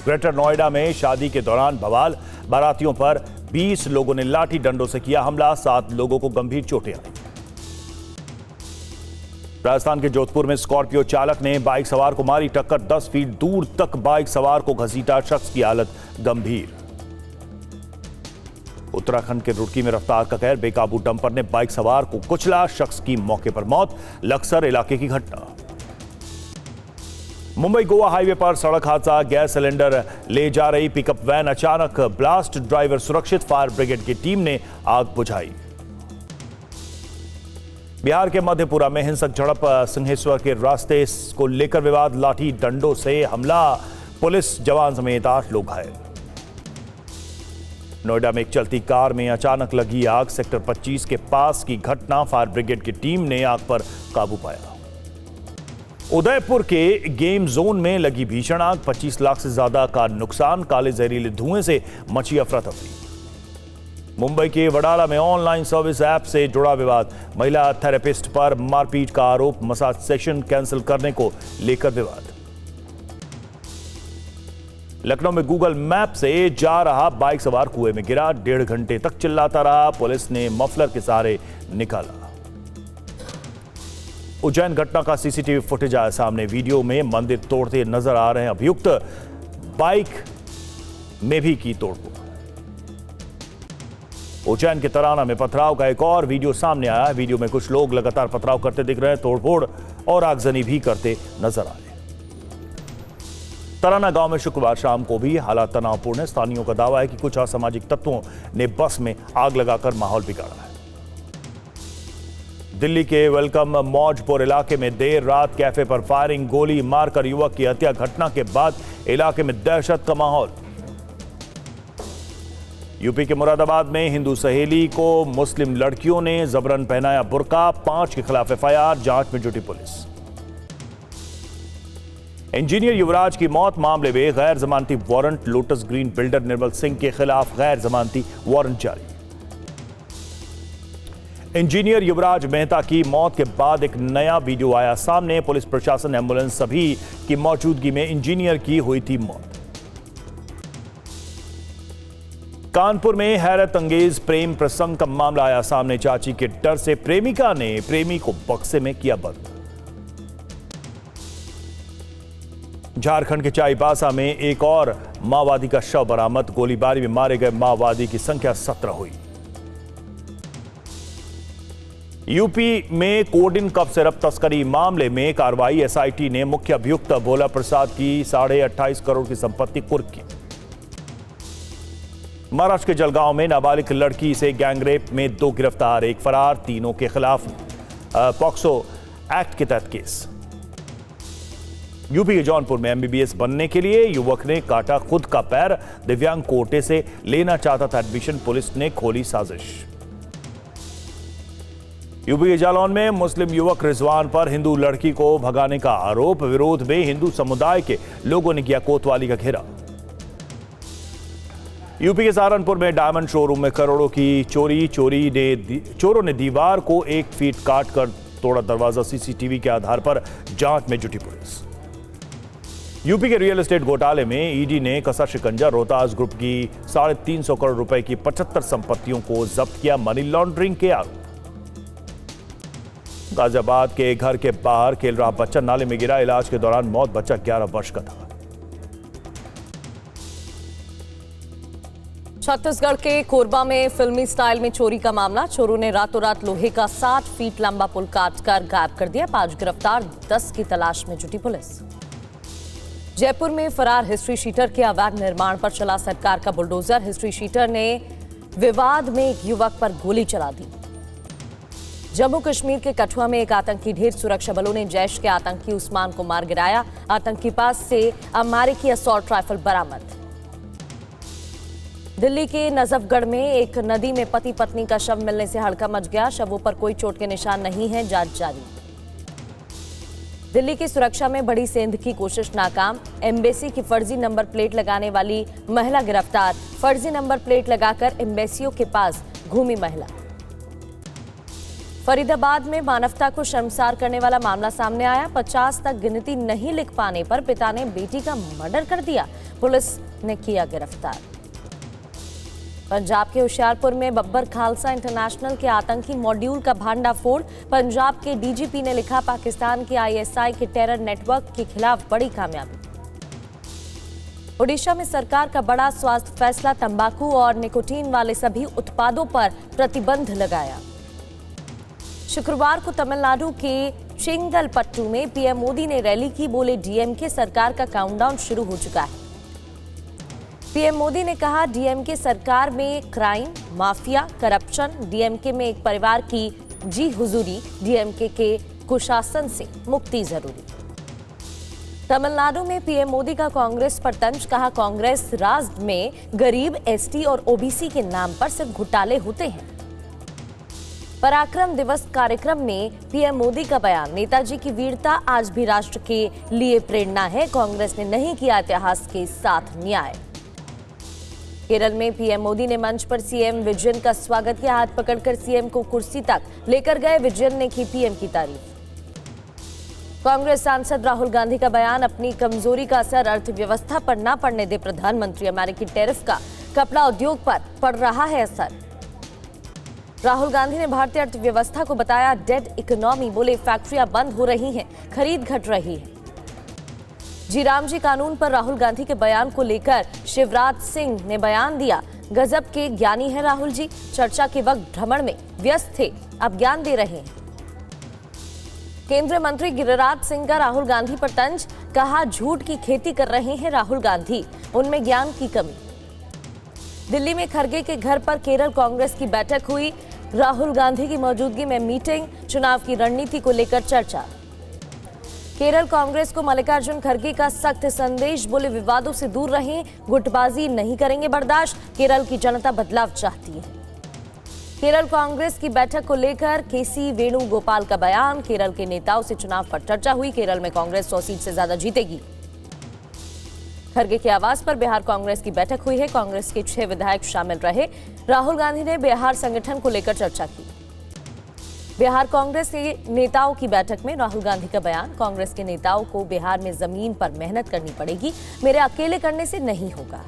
Greater Noida में शादी के दौरान बवाल, बारातियों पर 20 लोगों ने लाठी डंडों से किया हमला, 7 लोगों को गंभीर चोटें आई। राजस्थान के जोधपुर में स्कॉर्पियो चालक ने बाइक सवार को मारी टक्कर, 10 फीट दूर तक बाइक सवार को घसीटा, शख्स की हालत गंभीर। उत्तराखंड के रुड़की में रफ्तार का कहर, बेकाबू डंपर ने बाइक सवार को कुचला, शख्स की मौके पर मौत। लक्सर इलाके की घटना। मुंबई गोवा हाईवे पर सड़क हादसा, गैस सिलेंडर ले जा रही पिकअप वैन अचानक ब्लास्ट, ड्राइवर सुरक्षित, फायर ब्रिगेड की टीम ने आग बुझाई। बिहार के मधेपुरा में हिंसक झड़प, सिंहेश्वर के रास्ते को लेकर विवाद, लाठी डंडों से हमला, पुलिस जवान समेत 8 लोग घायल। नोएडा में एक चलती कार में अचानक लगी आग, सेक्टर 25 के पास की घटना, फायर ब्रिगेड की टीम ने आग पर काबू पाया। उदयपुर के गेम जोन में लगी भीषण आग, 25 लाख से ज्यादा का नुकसान, काले जहरीले धुएं से मची अफरा तफरी। मुंबई के वडाला में ऑनलाइन सर्विस ऐप से जुड़ा विवाद, महिला थेरेपिस्ट पर मारपीट का आरोप, मसाज सेशन कैंसिल करने को लेकर विवाद। लखनऊ में गूगल मैप से जा रहा बाइक सवार कुएं में गिरा, 1.5 घंटे तक चिल्लाता रहा, पुलिस ने मफलर के सहारे निकाला। उज्जैन घटना का सीसीटीवी फुटेज आया सामने, वीडियो में मंदिर तोड़ते नजर आ रहे हैं अभियुक्त, बाइक में भी की तोड़फोड़। उज्जैन के तराना में पथराव का एक और वीडियो सामने आया है, वीडियो में कुछ लोग लगातार पथराव करते दिख रहे हैं, तोड़फोड़ और आगजनी भी करते नजर आ रहे हैं। तराना गांव में शुक्रवार शाम को भी हालात तनावपूर्ण है, स्थानीयों का दावा है कि कुछ असामाजिक तत्वों ने बस में आग लगाकर माहौल बिगाड़ा है। दिल्ली के वेलकम मौजपुर इलाके में देर रात कैफे पर फायरिंग, गोली मारकर युवक की हत्या, घटना के बाद इलाके में दहशत का माहौल। यूपी के मुरादाबाद में हिंदू सहेली को मुस्लिम लड़कियों ने जबरन पहनाया बुर्का, 5 के खिलाफ एफआईआर, जांच में जुटी पुलिस। इंजीनियर युवराज की मौत मामले में गैर जमानती warrant, lotus green builder Nirmal Singh के खिलाफ गैर जमानती वारंट जारी। इंजीनियर युवराज मेहता की मौत के बाद एक नया वीडियो आया सामने, पुलिस प्रशासन, एम्बुलेंस सभी की मौजूदगी में इंजीनियर की हुई थी मौत। कानपुर में हैरत अंगेज प्रेम प्रसंग का मामला आया सामने, चाची के डर से प्रेमिका ने प्रेमी को बक्से में किया बंद। झारखंड के चाईबासा में एक और माओवादी का शव बरामद, गोलीबारी में मारे गए माओवादी की संख्या 17 हुई। यूपी में कोडिन कफ सिरप तस्करी मामले में कार्रवाई, एसआईटी ने मुख्य अभियुक्त भोला प्रसाद की 28.5 करोड़ की संपत्ति कुर्क की। महाराष्ट्र के जलगांव में नाबालिग लड़की से गैंगरेप में 2 गिरफ्तार, 1 फरार, तीनों के खिलाफ पॉक्सो एक्ट के तहत केस। यूपी के जौनपुर में एमबीबीएस बनने के लिए युवक ने काटा खुद का पैर, दिव्यांग कोटे से लेना चाहता था एडमिशन, पुलिस ने खोली साजिश। यूपी के जालौन में मुस्लिम युवक रिजवान पर हिंदू लड़की को भगाने का आरोप, विरोध में हिंदू समुदाय के लोगों ने किया कोतवाली का घेराव। यूपी के सहारनपुर में डायमंड शोरूम में करोड़ों की चोरों ने दीवार को 1 फीट काट कर तोड़ा दरवाजा, सीसीटीवी के आधार पर जांच में जुटी पुलिस। यूपी के रियल एस्टेट घोटाले में ईडी ने कसा शिकंजा, रोहतास ग्रुप की 350 करोड़ रुपए की 75 संपत्तियों को जब्त किया, मनी लॉन्ड्रिंग के आरोप। गाजियाबाद के घर के बाहर खेल रहा बच्चा नाले में गिरा, इलाज के दौरान मौत, बच्चा 11 वर्ष का था। छत्तीसगढ़ के कोरबा में फिल्मी स्टाइल में चोरी का मामला, चोरों ने रातों रात लोहे का 60 फीट लंबा पुल काटकर गायब कर दिया, 5 गिरफ्तार, 10 की तलाश में जुटी पुलिस। जयपुर में फरार हिस्ट्री शीटर के अवैध निर्माण पर चला सरकार का बुलडोजर, हिस्ट्री शीटर ने विवाद में एक युवक पर गोली चला दी। जम्मू कश्मीर के कठुआ में एक आतंकी ढेर, सुरक्षा बलों ने जैश के आतंकी उस्मान को मार गिराया, आतंकी पास से अमेरिकी असॉल्ट राइफल बरामद। दिल्ली के नजफगढ़ में एक नदी में पति पत्नी का शव मिलने से हड़कंप मच गया, शवों पर कोई चोट के निशान नहीं है, जांच जारी। दिल्ली की सुरक्षा में बड़ी सेंध की कोशिश नाकाम, एम्बेसी की फर्जी नंबर प्लेट लगाने वाली महिला गिरफ्तार, फर्जी नंबर प्लेट लगाकर एम्बेसियों के पास घूमी महिला। फरीदाबाद में मानवता को शर्मसार करने वाला मामला सामने आया। 50 तक गिनती नहीं लिख पाने पर पिता ने बेटी का मर्डर कर दिया, पुलिस ने किया गिरफ्तार। पंजाब के होशियारपुर में बब्बर खालसा इंटरनेशनल के आतंकी मॉड्यूल का भांडाफोड़। पंजाब के डीजीपी ने लिखा, पाकिस्तान के आईएसआई के टेरर नेटवर्क के खिलाफ बड़ी कामयाबी। ओडिशा में सरकार का बड़ा स्वास्थ्य फैसला, तंबाकू और निकोटीन वाले सभी उत्पादों पर प्रतिबंध लगाया। शुक्रवार को तमिलनाडु के चेंगलपट्टू में पीएम मोदी ने रैली की, बोले डीएमके सरकार का काउंटडाउन शुरू हो चुका है। पीएम मोदी ने कहा, डीएमके सरकार में क्राइम, माफिया, करप्शन, डीएमके में एक परिवार की जी हुजूरी, डीएमके के कुशासन से मुक्ति जरूरी। तमिलनाडु में पीएम मोदी का कांग्रेस पर तंज, कहा कांग्रेस राज में गरीब, एसटी और ओबीसी के नाम पर सिर्फ घोटाले होते हैं। पराक्रम दिवस कार्यक्रम में पीएम मोदी का बयान, नेताजी की वीरता आज भी राष्ट्र के लिए प्रेरणा है, कांग्रेस ने नहीं किया इतिहास के साथ न्याय। केरल में पीएम मोदी ने मंच पर सीएम विजयन का स्वागत किया, हाथ पकड़कर सीएम को कुर्सी तक लेकर गए, विजयन ने की पीएम की तारीफ। कांग्रेस सांसद राहुल गांधी का बयान, अपनी कमजोरी का असर अर्थव्यवस्था पर न पड़ने दे प्रधानमंत्री, अमेरिकी टैरिफ का कपड़ा उद्योग पर पड़ रहा है असर। राहुल गांधी ने भारतीय अर्थव्यवस्था को बताया डेड इकोनॉमी, बोले फैक्ट्रियां बंद हो रही हैं, खरीद घट रही है। जी राम जी कानून पर राहुल गांधी के बयान को लेकर शिवराज सिंह ने बयान दिया, गजब के ज्ञानी है राहुल जी, चर्चा के वक्त भ्रमण में व्यस्त थे, अब ज्ञान दे रहे हैं। केंद्रीय मंत्री गिरिराज सिंह का राहुल गांधी पर तंज, कहा झूठ की खेती कर रहे हैं राहुल गांधी, उनमें ज्ञान की कमी। दिल्ली में खरगे के घर पर केरल कांग्रेस की बैठक हुई, राहुल गांधी की मौजूदगी में मीटिंग, चुनाव की रणनीति को लेकर चर्चा। केरल कांग्रेस को मल्लिकार्जुन खरगे का सख्त संदेश, बोले विवादों से दूर रहें, गुटबाजी नहीं करेंगे बर्दाश्त, केरल की जनता बदलाव चाहती है। केरल कांग्रेस की बैठक को लेकर केसी वेणुगोपाल का बयान, केरल के नेताओं से चुनाव पर चर्चा हुई, केरल में कांग्रेस 100 सीट से ज्यादा जीतेगी। खरगे के आवास पर बिहार कांग्रेस की बैठक हुई है, कांग्रेस के 6 विधायक शामिल रहे। राहुल गांधी ने बिहार संगठन को लेकर चर्चा की। बिहार कांग्रेस के नेताओं की बैठक में राहुल गांधी का बयान, कांग्रेस के नेताओं को बिहार में जमीन पर मेहनत करनी पड़ेगी, मेरे अकेले करने से नहीं होगा।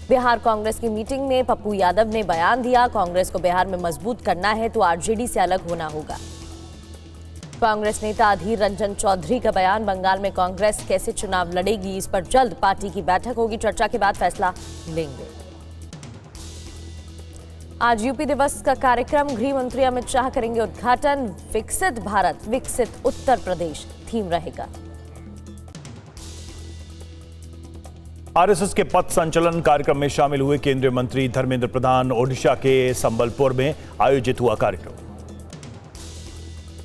बिहार कांग्रेस की मीटिंग में पप्पू यादव ने बयान दिया, कांग्रेस को बिहार में मजबूत करना है तो आरजेडी से अलग होना होगा। कांग्रेस नेता अधीर रंजन चौधरी का बयान, बंगाल में कांग्रेस कैसे चुनाव लड़ेगी, इस पर जल्द पार्टी की बैठक होगी, चर्चा के बाद फैसला लेंगे। आज यूपी दिवस का कार्यक्रम, गृह मंत्री अमित शाह करेंगे उद्घाटन, विकसित भारत विकसित उत्तर प्रदेश थीम रहेगा। आरएसएस के पथ संचलन कार्यक्रम में शामिल हुए केंद्रीय मंत्री धर्मेंद्र प्रधान, ओडिशा के संबलपुर में आयोजित हुआ कार्यक्रम।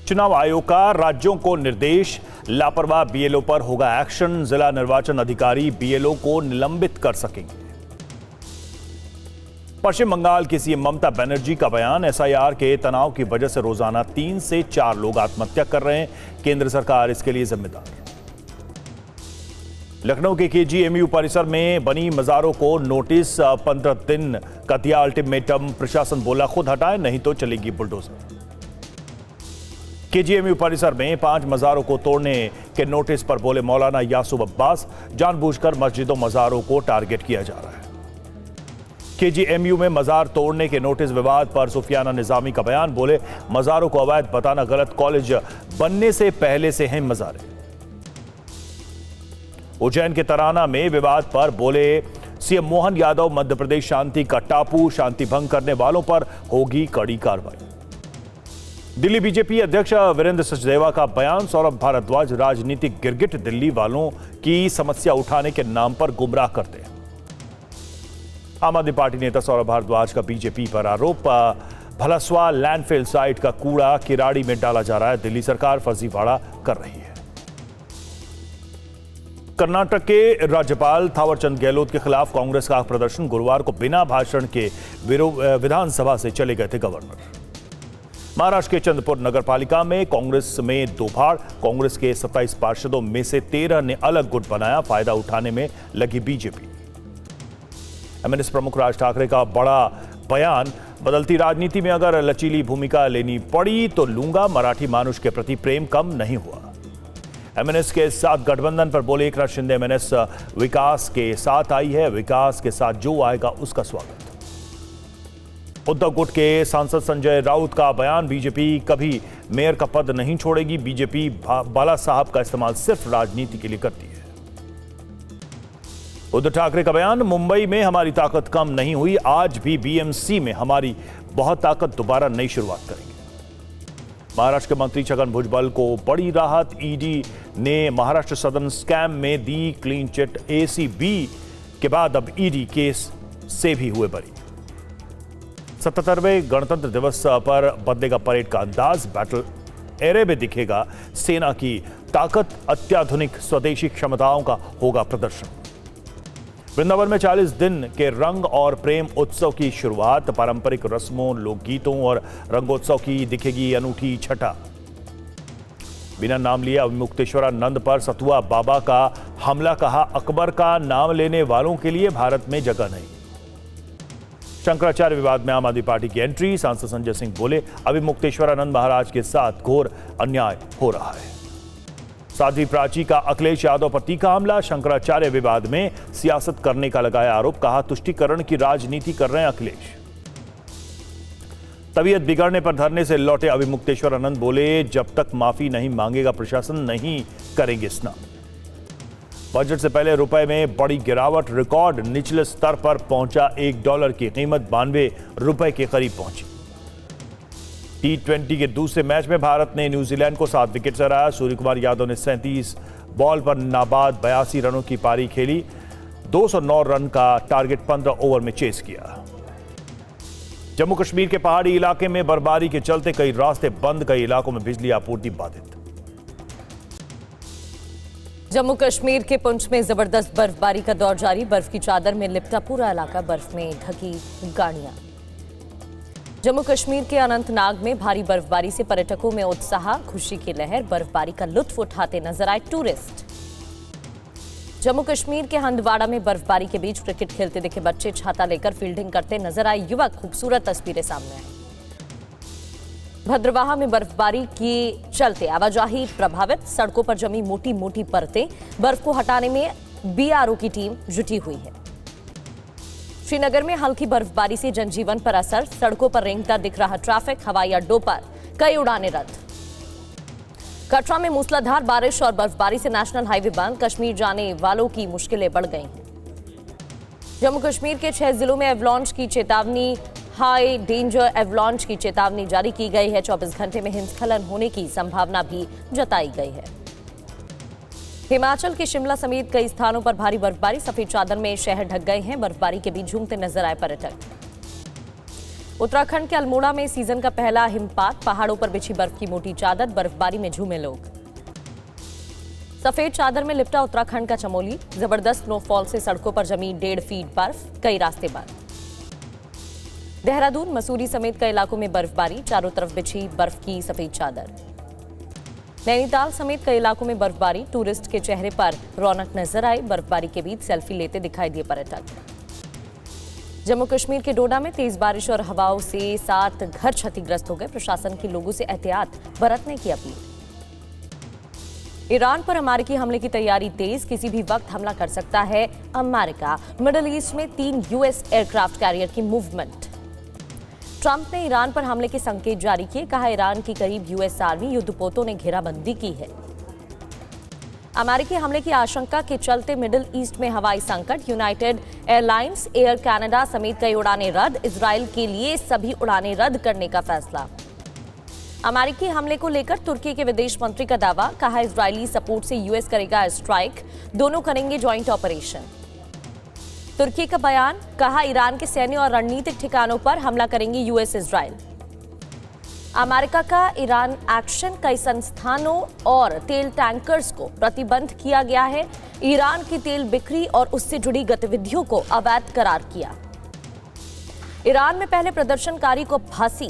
चुनाव आयोग का राज्यों को निर्देश, लापरवाह बीएलओ पर होगा एक्शन, जिला निर्वाचन अधिकारी बीएलओ को निलंबित कर सकेंगे। पश्चिम बंगाल की सीएम ममता बनर्जी का बयान, एसआईआर के तनाव की वजह से रोजाना 3 से 4 लोग आत्महत्या कर रहे हैं, केंद्र सरकार इसके लिए जिम्मेदार। लखनऊ के केजीएमयू परिसर में बनी मजारों को नोटिस, 15 दिन का दिया अल्टीमेटम, प्रशासन बोला खुद हटाए नहीं तो चलेगी बुलडोजर। केजीएमयू परिसर में 5 मजारों को तोड़ने के नोटिस पर बोले मौलाना यासूब अब्बास, जानबूझकर मस्जिदों मजारों को टारगेट किया जा रहा है। केजीएमयू में मजार तोड़ने के नोटिस विवाद पर सुफियाना निजामी का बयान, बोले मजारों को अवैध बताना गलत, कॉलेज बनने से पहले से हैं मजारें। उज्जैन के तराना में विवाद पर बोले सीएम मोहन यादव, मध्य प्रदेश शांति का टापू, शांति भंग करने वालों पर होगी कड़ी कार्रवाई। दिल्ली बीजेपी अध्यक्ष वीरेंद्र सचदेवा का बयान, सौरभ भारद्वाज राजनीतिक गिरगिट, दिल्ली वालों की समस्या उठाने के नाम पर गुमराह करते हैं। आम आदमी पार्टी नेता सौरभ भारद्वाज का बीजेपी पर आरोप, भलसवा लैंडफिल साइट का कूड़ा किराड़ी में डाला जा रहा है, दिल्ली सरकार फर्जीवाड़ा कर रही है। कर्नाटक के राज्यपाल थावरचंद गहलोत के खिलाफ कांग्रेस का प्रदर्शन, गुरुवार को बिना भाषण के विधानसभा से चले गए थे गवर्नर। महाराष्ट्र के चंद्रपुर नगरपालिका में कांग्रेस में दो भाड़, कांग्रेस के 27 पार्षदों में से 13 ने अलग गुट बनाया, फायदा उठाने में लगी बीजेपी। एमएनएस प्रमुख राज ठाकरे का बड़ा बयान, बदलती राजनीति में अगर लचीली भूमिका लेनी पड़ी तो लूंगा, मराठी मानुष के प्रति प्रेम कम नहीं हुआ। एमएनएस के साथ गठबंधन पर बोले एकनाथ शिंदे, एमएनएस विकास के साथ आई है, विकास के साथ जो आएगा उसका स्वागत। उद्धव गुट के सांसद संजय राउत का बयान, बीजेपी कभी मेयर का पद नहीं छोड़ेगी, बीजेपी बाला साहब का इस्तेमाल सिर्फ राजनीति के लिए करती है। उद्धव ठाकरे का बयान, मुंबई में हमारी ताकत कम नहीं हुई, आज भी बीएमसी में हमारी बहुत ताकत, दोबारा नई शुरुआत करेंगे। महाराष्ट्र के मंत्री छगन भुजबल को बड़ी राहत, ईडी ने महाराष्ट्र सदन स्कैम में दी क्लीन चिट, एसीबी के बाद अब ईडी केस से भी हुए बरी। 77वें गणतंत्र दिवस पर बदलेगा परेड का अंदाज, बैटल एरे में दिखेगा सेना की ताकत, अत्याधुनिक स्वदेशी क्षमताओं का होगा प्रदर्शन। वृंदावन में 40 दिन के रंग और प्रेम उत्सव की शुरुआत, पारंपरिक रस्मों, लोकगीतों और रंगोत्सव की दिखेगी अनूठी छटा। बिना नाम लिए अभिमुक्तेश्वरानंद पर सतुआ बाबा का हमला, कहा अकबर का नाम लेने वालों के लिए भारत में जगह नहीं। शंकराचार्य विवाद में आम आदमी पार्टी की एंट्री, सांसद संजय सिंह बोले अभिमुक्तेश्वरानंद महाराज के साथ घोर अन्याय हो रहा है। साध्वी प्राची का अखिलेश यादव पर तीखा हमला, शंकराचार्य विवाद में सियासत करने का लगाया आरोप, कहा तुष्टीकरण की राजनीति कर रहे हैं अखिलेश। तबीयत बिगड़ने पर धरने से लौटे अभिमुक्तेश्वरानंद बोले जब तक माफी नहीं मांगेगा प्रशासन नहीं करेंगे स्नान। बजट से पहले रुपए में बड़ी गिरावट, रिकॉर्ड निचले स्तर पर पहुंचा, $1 की कीमत 92 रुपए के करीब पहुंची। T20 के दूसरे मैच में भारत ने न्यूजीलैंड को 7 विकेट से हराया। सूर्यकुमार यादव ने 37 बॉल पर नाबाद 82 रनों की पारी खेली, 209 रन का टारगेट 15 ओवर में चेस किया। जम्मू कश्मीर के पहाड़ी इलाके में बर्फबारी के चलते कई रास्ते बंद, कई इलाकों में बिजली आपूर्ति बाधित। जम्मू कश्मीर के पुंछ में जबरदस्त बर्फबारी का दौर जारी, बर्फ की चादर में लिपटा पूरा इलाका, बर्फ में ढकी गाड़ियां। जम्मू कश्मीर के अनंतनाग में भारी बर्फबारी से पर्यटकों में उत्साह, खुशी की लहर, बर्फबारी का लुत्फ उठाते नजर आए टूरिस्ट। जम्मू कश्मीर के हंदवाड़ा में बर्फबारी के बीच क्रिकेट खेलते दिखे बच्चे, छाता लेकर फील्डिंग करते नजर आए युवक, खूबसूरत तस्वीरें सामने आई। भद्रवाह में बर्फबारी के चलते आवाजाही प्रभावित, सड़कों पर जमी मोटी मोटी परतें, बर्फ को हटाने में बीआरओ की टीम जुटी हुई है। श्रीनगर में हल्की बर्फबारी से जनजीवन पर असर, सड़कों पर रेंगता दिख रहा ट्रैफिक, हवाई अड्डों पर कई उड़ानें रद्द। कटरा में मूसलाधार बारिश और बर्फबारी से नेशनल हाईवे बंद, कश्मीर जाने वालों की मुश्किलें बढ़ गई हैं। जम्मू कश्मीर के 6 जिलों में एवलांच की चेतावनी, हाई डेंजर एवलांच की चेतावनी जारी की गई है। 24 घंटे में हिमस्खलन होने की संभावना भी जताई गई है। हिमाचल के शिमला समेत कई स्थानों पर भारी बर्फबारी, सफेद चादर में शहर ढक गए हैं, बर्फबारी के बीच झूमते नजर आए पर्यटक। उत्तराखंड के अल्मोड़ा में सीजन का पहला हिमपात, पहाड़ों पर बिछी बर्फ की मोटी चादर, बर्फबारी में झूमे लोग। सफेद चादर में लिपटा उत्तराखंड का चमोली, जबरदस्त स्नोफॉल से सड़कों पर जमी 1.5 फीट बर्फ, कई रास्ते बंद। देहरादून, मसूरी समेत कई इलाकों में बर्फबारी, चारों तरफ बिछी बर्फ की सफेद चादर। नैनीताल समेत कई इलाकों में बर्फबारी, टूरिस्ट के चेहरे पर रौनक नजर आई, बर्फबारी के बीच सेल्फी लेते दिखाई दिए पर्यटक। जम्मू कश्मीर के डोडा में तेज बारिश और हवाओं से 7 घर क्षतिग्रस्त हो गए, प्रशासन के लोगों से एहतियात बरतने की अपील। ईरान पर अमेरिकी हमले की तैयारी तेज, किसी भी वक्त हमला कर सकता है अमेरिका। मिडिल ईस्ट में 3 यूएस एयरक्राफ्ट कैरियर की मूवमेंट। ट्रंप ने ईरान पर हमले के संकेत जारी किए, कहा ईरान की करीब यूएस आर्मी युद्धपोतों ने घेराबंदी की है। अमेरिकी हमले की आशंका के चलते मिडिल ईस्ट में हवाई संकट, यूनाइटेड एयरलाइंस, एयर कनाडा समेत कई उड़ानें रद्द, इजराइल के लिए सभी उड़ानें रद्द करने का फैसला। अमेरिकी हमले को लेकर तुर्की के विदेश मंत्री का दावा, कहा इजरायली सपोर्ट से यूएस करेगा स्ट्राइक, दोनों करेंगे ज्वाइंट ऑपरेशन। तुर्की का बयान, कहा ईरान के सैन्य और रणनीतिक ठिकानों पर हमला करेंगे यूएस इजराइल। अमेरिका का ईरान एक्शन, कई संस्थानों और तेल टैंकर्स को प्रतिबंध किया गया है, ईरान की तेल बिक्री और उससे जुड़ी गतिविधियों को अवैध करार किया। ईरान में पहले प्रदर्शनकारी को फांसी,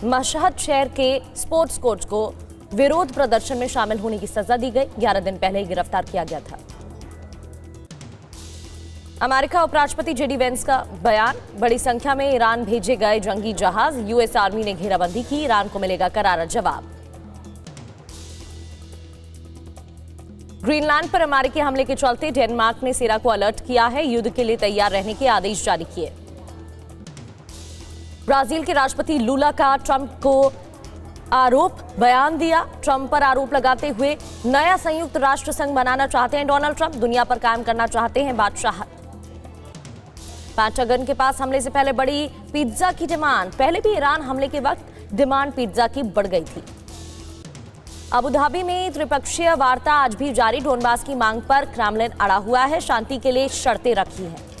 मशहद शहर के स्पोर्ट्स कोच को विरोध प्रदर्शन में शामिल होने की सजा दी गई, 11 दिन पहले ही गिरफ्तार किया गया था। अमेरिका उपराष्ट्रपति जेडी वेंस का बयान, बड़ी संख्या में ईरान भेजे गए जंगी जहाज, यूएस आर्मी ने घेराबंदी की, ईरान को मिलेगा करारा जवाब। ग्रीनलैंड पर अमेरिकी हमले के चलते डेनमार्क ने सेना को अलर्ट किया है, युद्ध के लिए तैयार रहने के आदेश जारी किए। ब्राजील के राष्ट्रपति लूला का ट्रंप को आरोप, बयान दिया। ट्रंप पर आरोप लगाते हुए नया संयुक्त राष्ट्र संघ बनाना चाहते हैं डोनाल्ड ट्रंप, दुनिया पर कायम करना चाहते हैं बादशाहत। पेंटागन के पास हमले से पहले बड़ी पिज्जा की डिमांड, पहले भी ईरान हमले के वक्त डिमांड पिज्जा की बढ़ गई थी। अबू धाबी में त्रिपक्षीय वार्ता आज भी जारी, डोनबास की मांग पर क्रेमलिन अड़ा हुआ है, शांति के लिए शर्तें रखी हैं।